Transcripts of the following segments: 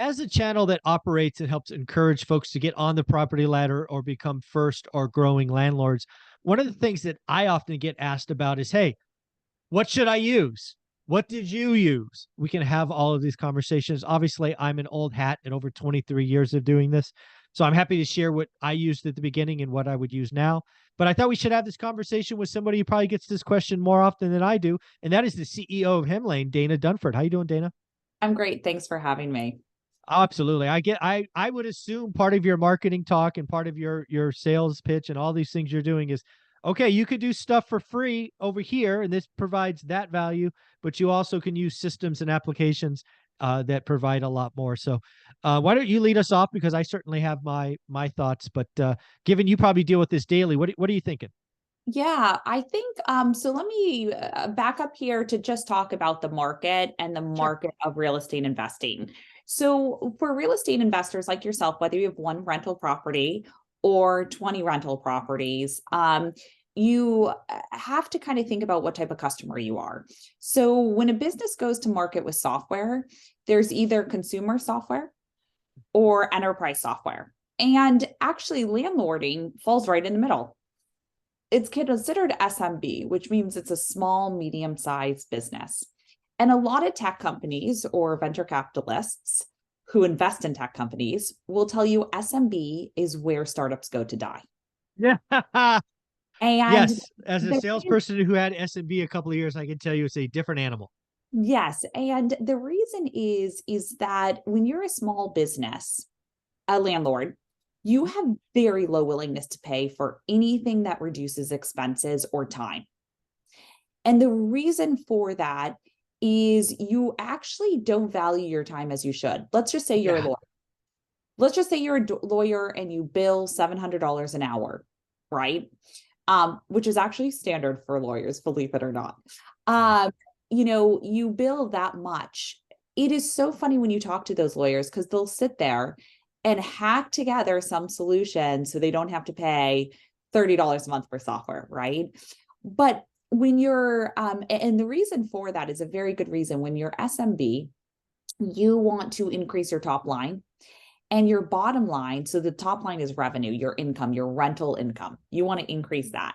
as a channel that operates and helps encourage folks to get on the property ladder or become first or growing landlords, one of the things that I often get asked about is, hey, what should I use? What did you use? We can have all of these conversations. Obviously, I'm an old hat at over 23 years of doing this. So I'm happy to share what I used at the beginning and what I would use now. But I thought we should have this conversation with somebody who probably gets this question more often than I do. And that is the CEO of Hemlane, Dana Dunford. How you doing, Dana? I'm great. Thanks for having me. Oh, absolutely. I would assume part of your marketing talk and part of your sales pitch and all these things you're doing is, okay, you could do stuff for free over here and this provides that value, but you also can use systems and applications that provide a lot more. So why don't you lead us off, because I certainly have my thoughts, but given you probably deal with this daily, what are you thinking? Yeah, I think so let me back up here to just talk about the market and the Sure. market of real estate investing. So for real estate investors like yourself, whether you have one rental property or 20 rental properties, you have to kind of think about what type of customer you are. So when a business goes to market with software, there's either consumer software or enterprise software. And actually, landlording falls right in the middle. It's considered SMB, which means it's a small, medium-sized business. And a lot of tech companies or venture capitalists who invest in tech companies will tell you SMB is where startups go to die. Yeah. And Yes. As a the salesperson who had SMB a couple of years, I can tell you it's a different animal. yes, and the reason is that when you're a small business, a landlord, you have very low willingness to pay for anything that reduces expenses or time. And the reason for that is you actually don't value your time as you should. Let's just say you're a Yeah. lawyer. Let's just say you're a lawyer and you bill $700 an hour, right? Which is actually standard for lawyers, believe it or not. Yeah. Um, you bill that much. It is so funny when you talk to those lawyers because they'll sit there and hack together some solution so they don't have to pay $30 a month for software, right? But when you're, and the reason for that is a very good reason. When you're SMB, you want to increase your top line and your bottom line. So the top line is revenue, your income, your rental income. You want to increase that.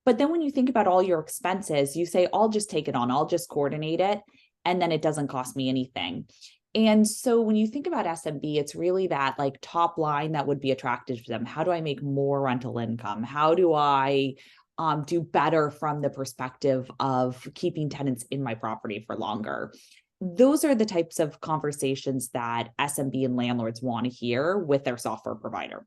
But then when you think about all your expenses, you say, I'll just take it on, I'll just coordinate it, and then it doesn't cost me anything. And so when you think about SMB, it's really that like top line that would be attractive to them. How do I make more rental income? How do I do better from the perspective of keeping tenants in my property for longer? Those are the types of conversations that SMB and landlords want to hear with their software provider.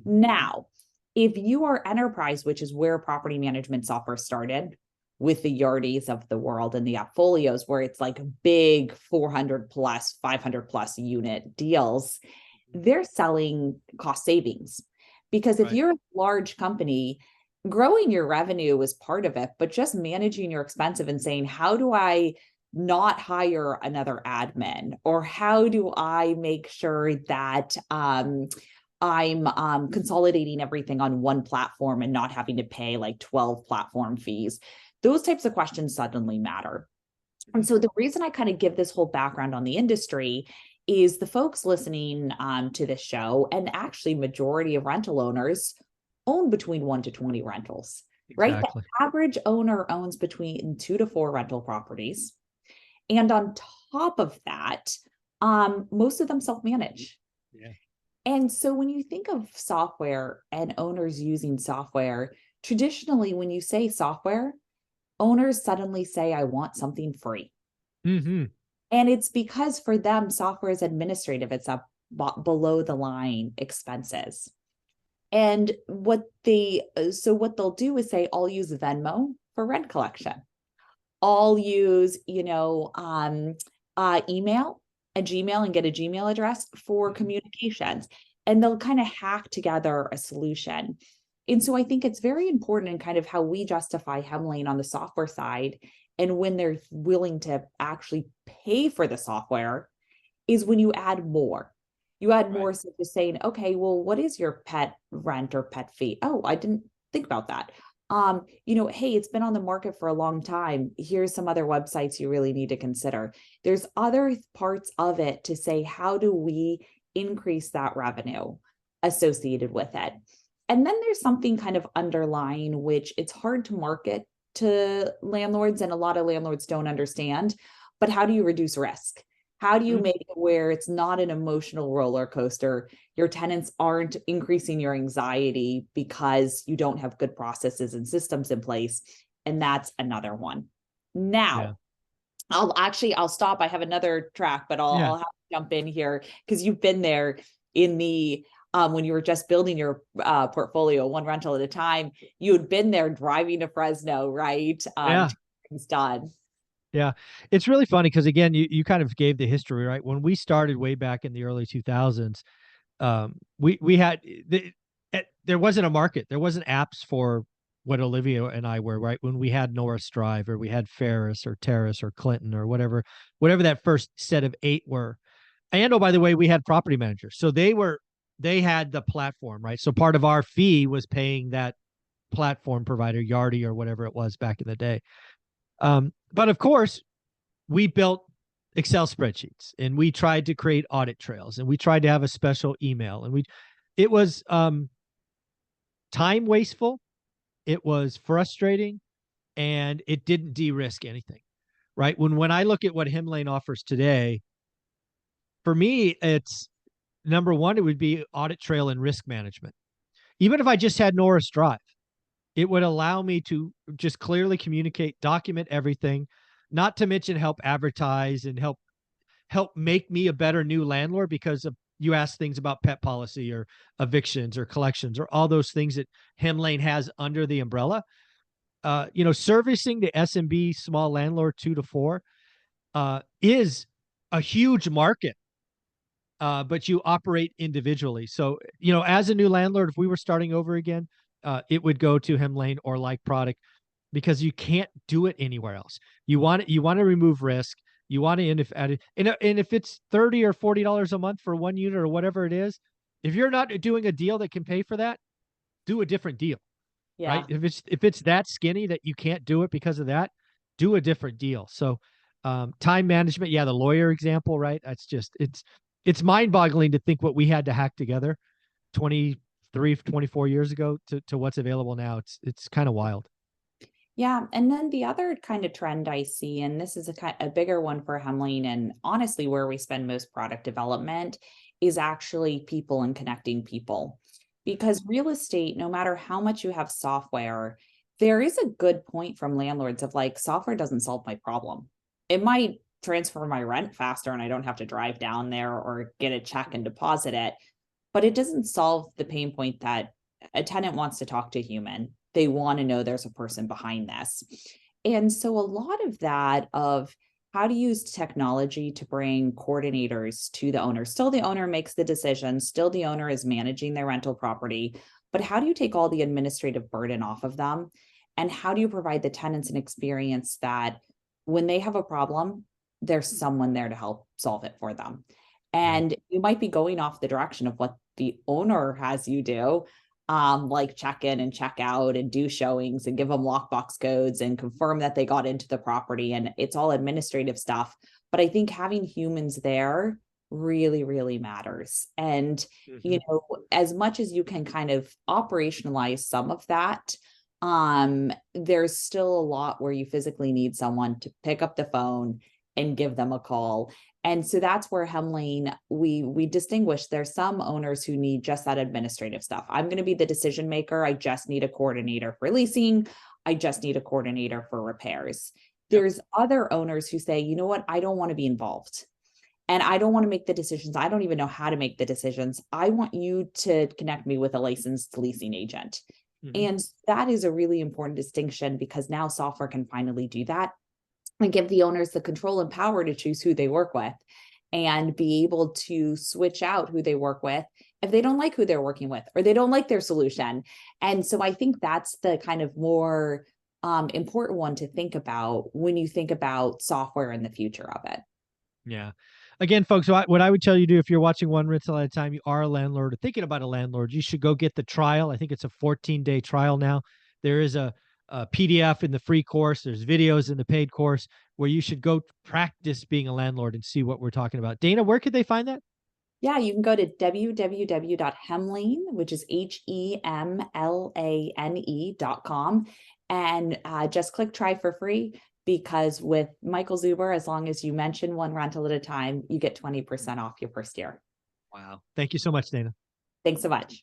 Now, if you are enterprise, which is where property management software started with the Yardies of the world and the Appfolios, where it's like big 400 plus, 500 plus unit deals, they're selling cost savings. Because if Right. you're a large company, growing your revenue is part of it, but just managing your expenses and saying, how do I not hire another admin? Or how do I make sure that I'm consolidating everything on one platform and not having to pay like 12 platform fees? Those types of questions suddenly matter. And so the reason I kind of give this whole background on the industry is the folks listening to this show, and actually majority of rental owners own between 1 to 20 rentals, right? The Exactly. average owner owns between 2 to 4 rental properties. And on top of that, most of them self-manage. Yeah. And so when you think of software and owners using software, traditionally, when you say software, owners suddenly say, I want something free. Hmm. And it's because for them, software is administrative, it's a below the line expenses. And what they'll do is say, I'll use Venmo for rent collection. I'll use, email, a Gmail, and get a Gmail address for communications. And they'll kind of hack together a solution. And so I think it's very important in kind of how we justify Hemlane on the software side. And when they're willing to actually pay for the software is when you add more. You add Right. more, such as saying, okay, well, what is your pet rent or pet fee? Oh, I didn't think about that. Hey, it's been on the market for a long time. Here's some other websites you really need to consider. There's other parts of it to say, how do we increase that revenue associated with it? And then there's something kind of underlying, which it's hard to market to landlords, and a lot of landlords don't understand. But how do you reduce risk? How do you make it where it's not an emotional roller coaster? Your tenants aren't increasing your anxiety because you don't have good processes and systems in place. And that's another one. Yeah. Now, I'll stop. I have another track, but Yeah. I'll have to jump in here because you've been there in the when you were just building your portfolio one rental at a time. You had been there driving to Fresno, right? Yeah. To get things done. Yeah. It's really funny because again, you kind of gave the history, right? When we started way back in the early 2000s, we had there wasn't a market. There wasn't apps for what Olivia and I were, right? When we had Norris Drive or we had Ferris or Terrace or Clinton or whatever that first set of 8 were. And oh, by the way, we had property managers. So they had the platform, right? So part of our fee was paying that platform provider, Yardi or whatever it was back in the day. But of course, we built Excel spreadsheets and we tried to create audit trails and we tried to have a special email and it was time wasteful, it was frustrating, and it didn't de-risk anything, right? When I look at what Hemlane offers today, for me, it's number one, it would be audit trail and risk management. Even if I just had Norris Drive, it would allow me to just clearly communicate, document everything, not to mention help advertise and help make me a better new landlord because of, you ask things about pet policy or evictions or collections or all those things that Hemlane has under the umbrella. Servicing the SMB small landlord 2 to 4 is a huge market, but you operate individually. So, as a new landlord, if we were starting over again, it would go to Hemlane or like product because you can't do it anywhere else. You want to remove risk. You want to and if it's $30 or $40 a month for one unit or whatever it is, if you're not doing a deal that can pay for that, do a different deal, right? Yeah. If it's that skinny that you can't do it because of that, do a different deal. So time management, yeah, the lawyer example, right? It's mind-boggling to think what we had to hack together 23, 24 years ago to what's available now. It's kind of wild. Yeah, and then the other kind of trend I see, and this is a bigger one for Hemline, and honestly, where we spend most product development is actually people and connecting people. Because real estate, no matter how much you have software, there is a good point from landlords of like, software doesn't solve my problem. It might transfer my rent faster and I don't have to drive down there or get a check and deposit it, but it doesn't solve the pain point that a tenant wants to talk to a human. They want to know there's a person behind this. And so a lot of that of how to use technology to bring coordinators to the owner. Still the owner makes the decision, still the owner is managing their rental property, but how do you take all the administrative burden off of them? And how do you provide the tenants an experience that when they have a problem, there's someone there to help solve it for them? Yeah. And you might be going off the direction of what the owner has you do, like check in and check out and do showings and give them lockbox codes and confirm that they got into the property. And it's all administrative stuff. But I think having humans there really, really matters. And, as much as you can kind of operationalize some of that, there's still a lot where you physically need someone to pick up the phone and give them a call. And so that's where Hemlane, we distinguish. There's some owners who need just that administrative stuff. I'm going to be the decision maker. I just need a coordinator for leasing. I just need a coordinator for repairs. Yep. There's other owners who say, you know what, I don't want to be involved. And I don't want to make the decisions. I don't even know how to make the decisions. I want you to connect me with a licensed leasing agent. Mm-hmm. And that is a really important distinction because now software can finally do that and give the owners the control and power to choose who they work with and be able to switch out who they work with if they don't like who they're working with or they don't like their solution. And so I think that's the kind of more important one to think about when you think about software and the future of it. Yeah. Again, folks, what I would tell you to do if you're watching One Rental at a Time, you are a landlord or thinking about a landlord, you should go get the trial. I think it's a 14-day trial now. There is a PDF in the free course. There's videos in the paid course where you should go practice being a landlord and see what we're talking about. Dana, where could they find that? Yeah, you can go to www.hemlane, which is HEMLANE.com, and just click try for free, because with Michael Zuber, as long as you mention one rental at a time, you get 20% off your first year. Wow. Thank you so much, Dana. Thanks so much.